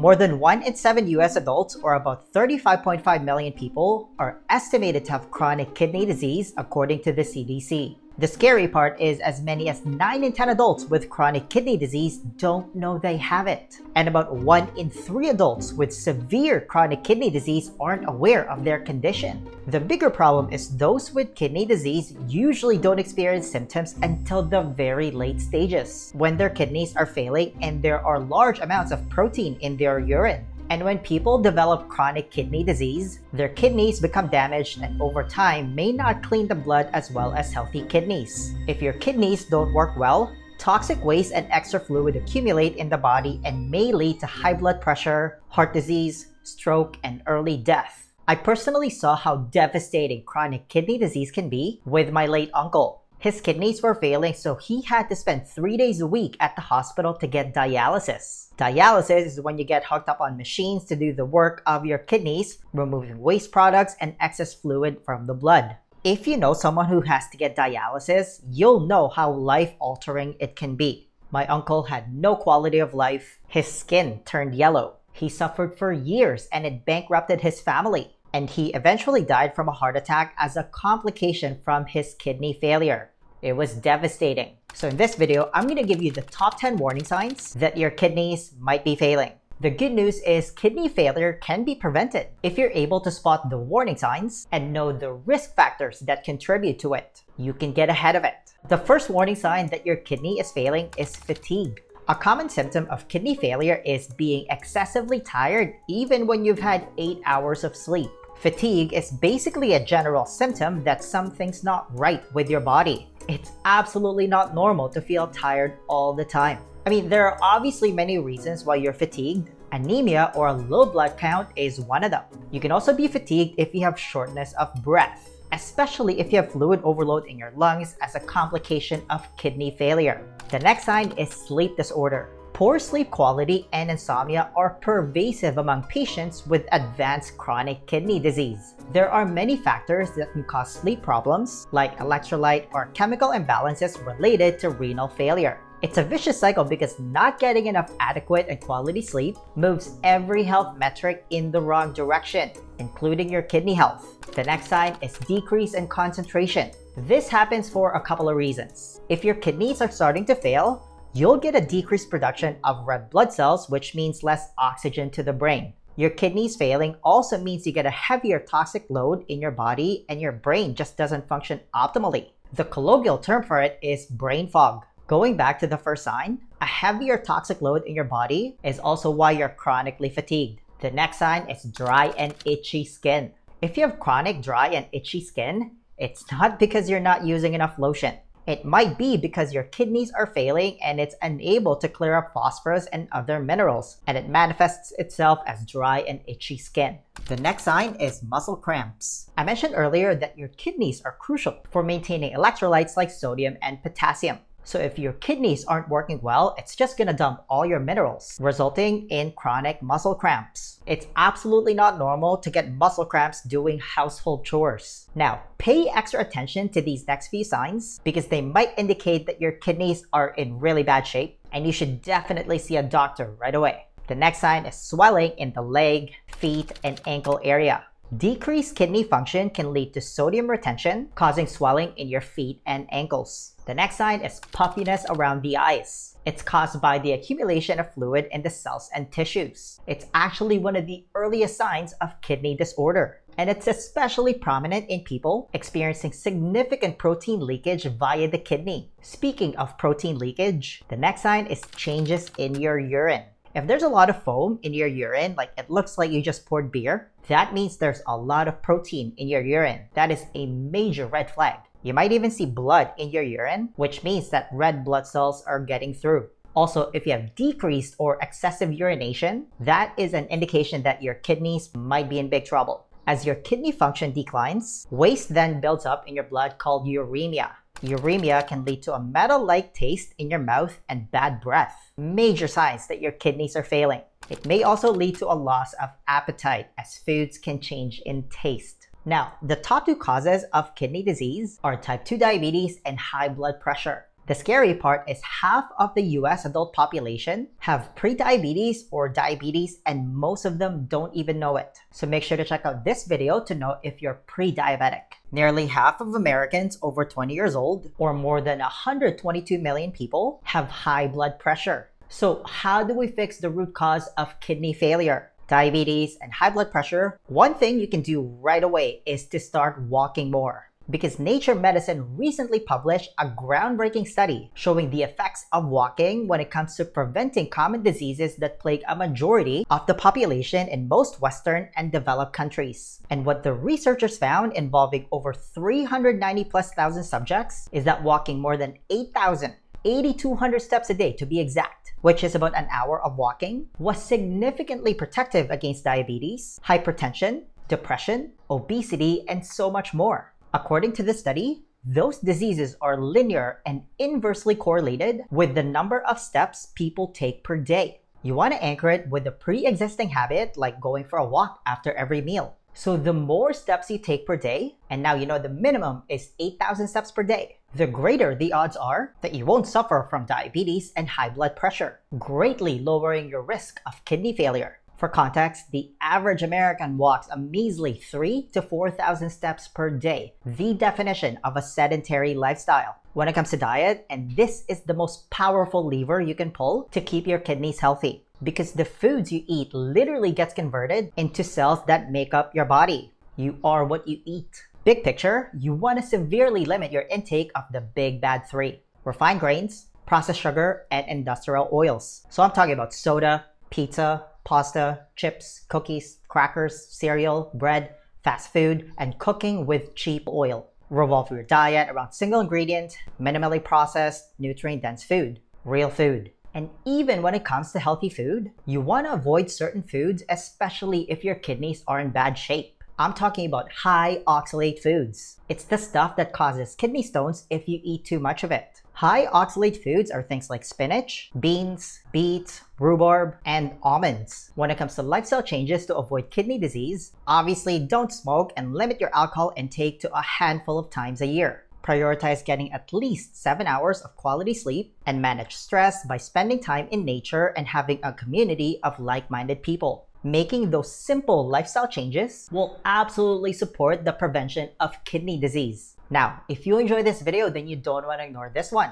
More than 1 in 7 US adults, or about 35.5 million people, are estimated to have chronic kidney disease according to the CDC. The scary part is as many as 9 in 10 adults with chronic kidney disease don't know they have it. And about 1 in 3 adults with severe chronic kidney disease aren't aware of their condition. The bigger problem is those with kidney disease usually don't experience symptoms until the very late stages, when their kidneys are failing and there are large amounts of protein in their urine. And when people develop chronic kidney disease, their kidneys become damaged and over time may not clean the blood as well as healthy kidneys. If your kidneys don't work well, toxic waste and extra fluid accumulate in the body and may lead to high blood pressure, heart disease, stroke, and early death. I personally saw how devastating chronic kidney disease can be with my late uncle. His kidneys were failing, so he had to spend 3 days a week at the hospital to get dialysis. Dialysis is when you get hooked up on machines to do the work of your kidneys, removing waste products and excess fluid from the blood. If you know someone who has to get dialysis, you'll know how life-altering it can be. My uncle had no quality of life. His skin turned yellow. He suffered for years and it bankrupted his family. And he eventually died from a heart attack as a complication from his kidney failure. It was devastating. So in this video, I'm going to give you the top 10 warning signs that your kidneys might be failing. The good news is kidney failure can be prevented if you're able to spot the warning signs and know the risk factors that contribute to it. You can get ahead of it. The first warning sign that your kidney is failing is fatigue. A common symptom of kidney failure is being excessively tired even when you've had 8 hours of sleep. Fatigue is basically a general symptom that something's not right with your body. It's absolutely not normal to feel tired all the time. I mean, there are obviously many reasons why you're fatigued. Anemia or a low blood count is one of them. You can also be fatigued if you have shortness of breath, especially if you have fluid overload in your lungs as a complication of kidney failure. The next sign is sleep disorder. Poor sleep quality and insomnia are pervasive among patients with advanced chronic kidney disease. There are many factors that can cause sleep problems, like electrolyte or chemical imbalances related to renal failure. It's a vicious cycle because not getting enough adequate and quality sleep moves every health metric in the wrong direction, including your kidney health. The next sign is decrease in concentration. This happens for a couple of reasons. If your kidneys are starting to fail, you'll get a decreased production of red blood cells, which means less oxygen to the brain. Your kidneys failing also means you get a heavier toxic load in your body and your brain just doesn't function optimally. The colloquial term for it is brain fog. Going back to the first sign, a heavier toxic load in your body is also why you're chronically fatigued. The next sign is dry and itchy skin. If you have chronic dry and itchy skin, it's not because you're not using enough lotion. It might be because your kidneys are failing and it's unable to clear up phosphorus and other minerals, and it manifests itself as dry and itchy skin. The next sign is muscle cramps. I mentioned earlier that your kidneys are crucial for maintaining electrolytes like sodium and potassium. So if your kidneys aren't working well, it's just gonna dump all your minerals, resulting in chronic muscle cramps. It's absolutely not normal to get muscle cramps doing household chores. Now, pay extra attention to these next few signs because they might indicate that your kidneys are in really bad shape and you should definitely see a doctor right away. The next sign is swelling in the leg, feet, and ankle area. Decreased kidney function can lead to sodium retention, causing swelling in your feet and ankles. The next sign is puffiness around the eyes. It's caused by the accumulation of fluid in the cells and tissues. It's actually one of the earliest signs of kidney disorder, and it's especially prominent in people experiencing significant protein leakage via the kidney. Speaking of protein leakage, the next sign is changes in your urine. If there's a lot of foam in your urine, like it looks like you just poured beer, that means there's a lot of protein in your urine. That is a major red flag. You might even see blood in your urine, which means that red blood cells are getting through. Also, if you have decreased or excessive urination, that is an indication that your kidneys might be in big trouble. As your kidney function declines, waste then builds up in your blood called uremia. Uremia can lead to a metal-like taste in your mouth and bad breath, major signs that your kidneys are failing. It may also lead to a loss of appetite as foods can change in taste. Now, the top two causes of kidney disease are type 2 diabetes and high blood pressure. The scary part is half of the US adult population have prediabetes or diabetes, and most of them don't even know it. So make sure to check out this video to know if you're pre-diabetic. Nearly half of Americans over 20 years old, or more than 122 million people, have high blood pressure. So how do we fix the root cause of kidney failure? Diabetes and high blood pressure, one thing you can do right away is to start walking more. Because Nature Medicine recently published a groundbreaking study showing the effects of walking when it comes to preventing common diseases that plague a majority of the population in most Western and developed countries. And what the researchers found, involving over 390,000+ subjects, is that walking more than 8,200 steps a day to be exact, which is about an hour of walking, was significantly protective against diabetes, hypertension, depression, obesity, and so much more. According to the study, those diseases are linear and inversely correlated with the number of steps people take per day. You want to anchor it with a pre-existing habit like going for a walk after every meal. So the more steps you take per day, and now you know the minimum is 8,000 steps per day, the greater the odds are that you won't suffer from diabetes and high blood pressure, greatly lowering your risk of kidney failure. For context, the average American walks a measly 3,000 to 4,000 steps per day, the definition of a sedentary lifestyle. When it comes to diet, and this is the most powerful lever you can pull to keep your kidneys healthy, because the foods you eat literally gets converted into cells that make up your body. You are what you eat. Big picture, you want to severely limit your intake of the big bad three: refined grains, processed sugar, and industrial oils. So I'm talking about soda, pizza, pasta, chips, cookies, crackers, cereal, bread, fast food, and cooking with cheap oil. Revolve your diet around single ingredient, minimally processed, nutrient-dense food, real food. And even when it comes to healthy food, you want to avoid certain foods, especially if your kidneys are in bad shape. I'm talking about high oxalate foods. It's the stuff that causes kidney stones if you eat too much of it. High oxalate foods are things like spinach, beans, beets, rhubarb, and almonds. When it comes to lifestyle changes to avoid kidney disease, obviously don't smoke and limit your alcohol intake to a handful of times a year. Prioritize getting at least 7 hours of quality sleep, and manage stress by spending time in nature and having a community of like-minded people. Making those simple lifestyle changes will absolutely support the prevention of kidney disease. Now, if you enjoyed this video, then you don't want to ignore this one.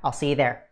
I'll see you there.